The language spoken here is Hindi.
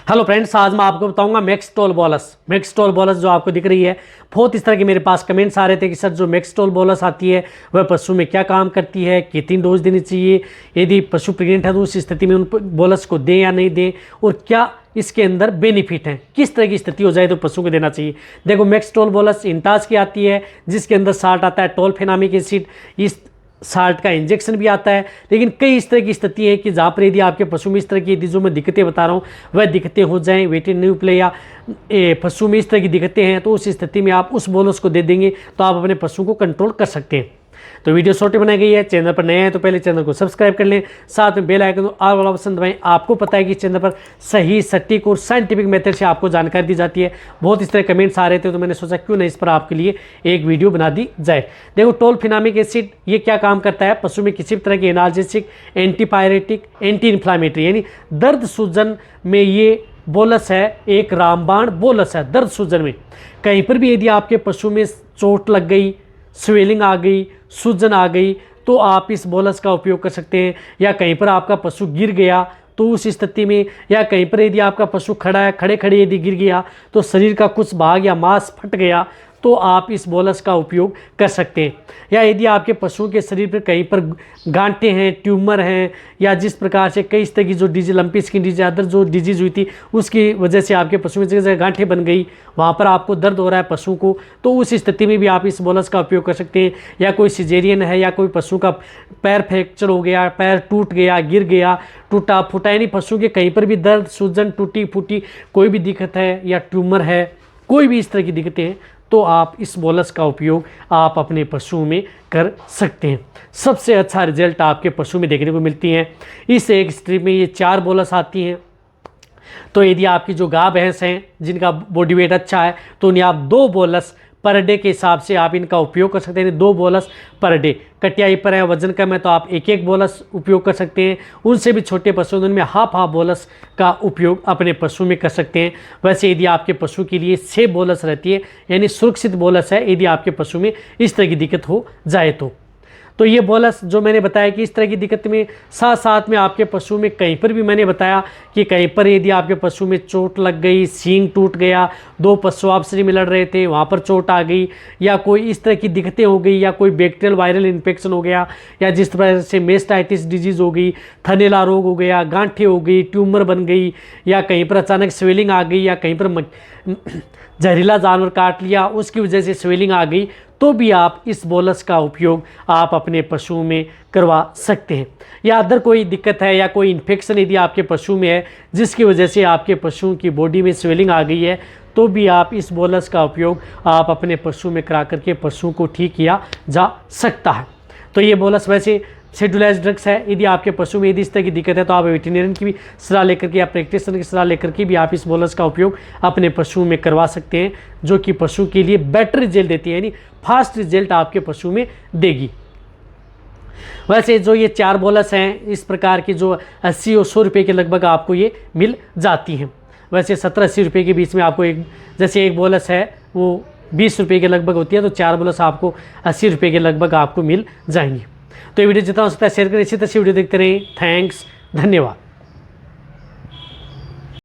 हेलो फ्रेंड्स, आज मैं आपको बताऊंगा मैक्सटोल बोलस जो आपको दिख रही है। बहुत इस तरह के मेरे पास कमेंट्स आ रहे थे कि सर जो मैक्सटोल बोलस आती है वह पशु में क्या काम करती है, कितनी डोज देनी चाहिए, यदि पशु प्रेग्नेंट है तो उस स्थिति में उन बोलस को दें या नहीं दें, और क्या इसके अंदर बेनिफिट हैं, किस तरह की स्थिति हो जाए तो पशु को देना चाहिए। देखो, मैक्सटोल बोलस इंटाज की आती है जिसके अंदर साल्ट आता है, टोल्फेनामिक एसिड। इस साल्ट का इंजेक्शन भी आता है, लेकिन कई इस तरह की स्थिति है कि जहाँ पर यदि आपके पशु में इस तरह की यदि जो मैं दिक्कतें बता रहा हूँ वह दिक्कतें हो जाएं, वेटरनरी प्ले या पशु में इस तरह की दिक्कतें हैं, तो उस स्थिति में आप उस बोलस को दे देंगे तो आप अपने पशु को कंट्रोल कर सकते हैं। तो वीडियो छोटी बनाई गई है। चैनल पर नए हैं तो पहले चैनल को सब्सक्राइब कर लें, साथ में बेल आइकन ऑल वाला ऑप्शन दबाएं। आपको पता है कि इस चैनल पर सही, सटीक और साइंटिफिक मेथड से आपको जानकारी दी जाती है। बहुत इस तरह कमेंट्स आ रहे थे तो मैंने सोचा क्यों नहीं इस पर आपके लिए एक वीडियो बना दी जाए। देखो, टोल्फेनामिक एसिड ये क्या काम करता है, पशु में किसी भी तरह की एनाल्जेसिक, एंटीपायरेटिक, एंटी इन्फ्लामेटरी यानी दर्द सूजन में ये बोलस है, एक रामबाण बोलस है दर्द सूजन में। कहीं पर भी यदि आपके पशु में चोट लग गई, स्वेलिंग आ गई, सूजन आ गई, तो आप इस बोलस का उपयोग कर सकते हैं। या कहीं पर आपका पशु गिर गया तो उस स्थिति में, या कहीं पर यदि आपका पशु खड़ा है, खड़े खड़े यदि गिर गया तो शरीर का कुछ भाग या मांस फट गया तो आप इस बोलस का उपयोग कर सकते हैं। या यदि आपके पशुओं के शरीर पर कहीं पर गांठें हैं, ट्यूमर हैं, या जिस प्रकार से कई तरह की जो disease, lumpy skin disease, other जो डिजीज हुई थी उसकी वजह से आपके पशु में जगह गांठें बन गई, वहाँ पर आपको दर्द हो रहा है पशु को, तो उस स्थिति में भी आप इस बोलस का उपयोग कर सकते हैं। या कोई सिजेरियन है, या कोई पशु का पैर फ्रैक्चर हो गया, पैर टूट गया, गिर गया, टूटा फूटा, यानी पशु के कहीं पर भी दर्द, सूजन, टूटी फूटी कोई भी दिक्कत है, या ट्यूमर है, कोई भी इस तरह की दिक्कतें हैं, तो आप इस बोलस का उपयोग आप अपने पशु में कर सकते हैं। सबसे अच्छा रिजल्ट आपके पशु में देखने को मिलती हैं। इस एक स्ट्रिप में ये 4 बोलस आती हैं। तो यदि आपकी जो गाय भैंस हैं जिनका बॉडी वेट अच्छा है तो उन्हें आप 2 बोलस पर डे के हिसाब से आप इनका उपयोग कर सकते हैं। 2 बोलस पर डे। कटियाई पर है, वजन कम है तो आप 1-1 बोलस उपयोग कर सकते हैं। उनसे भी छोटे पशु उनमें हाफ बोलस का उपयोग अपने पशु में कर सकते हैं। वैसे यदि आपके पशु के लिए 6 बोलस रहती है, यानी सुरक्षित बोलस है यदि आपके पशु में इस तरह की दिक्कत हो जाए तो ये बोलस जो मैंने बताया कि इस तरह की दिक्कत में साथ साथ में आपके पशु में कहीं पर भी मैंने बताया कि कहीं पर यदि आपके पशु में चोट लग गई, सींग टूट गया, 2 पशु आपस में लड़ रहे थे वहाँ पर चोट आ गई, या कोई इस तरह की दिक्कतें हो गई, या कोई बैक्टीरियल वायरल इन्फेक्शन हो गया, या जिस तरह से मेस्टाइटिस डिजीज़ हो गई, थनेला रोग हो गया, गांठें हो गई, ट्यूमर बन गई, या कहीं पर अचानक स्वेलिंग आ गई, या कहीं पर जहरीला जानवर काट लिया उसकी वजह से स्वेलिंग आ गई, तो भी आप इस बोलस का उपयोग आप अपने पशु में करवा सकते हैं। या अदर कोई दिक्कत है, या कोई इन्फेक्शन यदि आपके पशु में है जिसकी वजह से आपके पशुओं की बॉडी में स्वेलिंग आ गई है, तो भी आप इस बोलस का उपयोग आप अपने पशु में करा करके पशु को ठीक किया जा सकता है। तो ये बोलस वैसे शेड्यूलाइज्ड ड्रग्स है। यदि आपके पशु में यदि इस तरह की दिक्कत है तो आप वेटरनरियन की भी सलाह लेकर के या प्रैक्टिशनर की सलाह लेकर के भी आप इस बोलस का उपयोग अपने पशु में करवा सकते हैं, जो कि पशु के लिए बेटर रिजल्ट देती है, यानी फास्ट रिजल्ट आपके पशु में देगी। वैसे जो ये 4 बोलस हैं इस प्रकार की जो 80 और 100 रुपये के लगभग आपको ये मिल जाती हैं। वैसे 70-80 रुपये के बीच में आपको जैसे एक बोलस है वो 20 रुपये के लगभग होती है, तो 4 बोलस आपको 80 रुपये के लगभग आपको मिल जाएंगी। तो ये वीडियो जितना हो सकता है शेयर करें, इसी तरह से वीडियो देखते रहें। थैंक्स, धन्यवाद।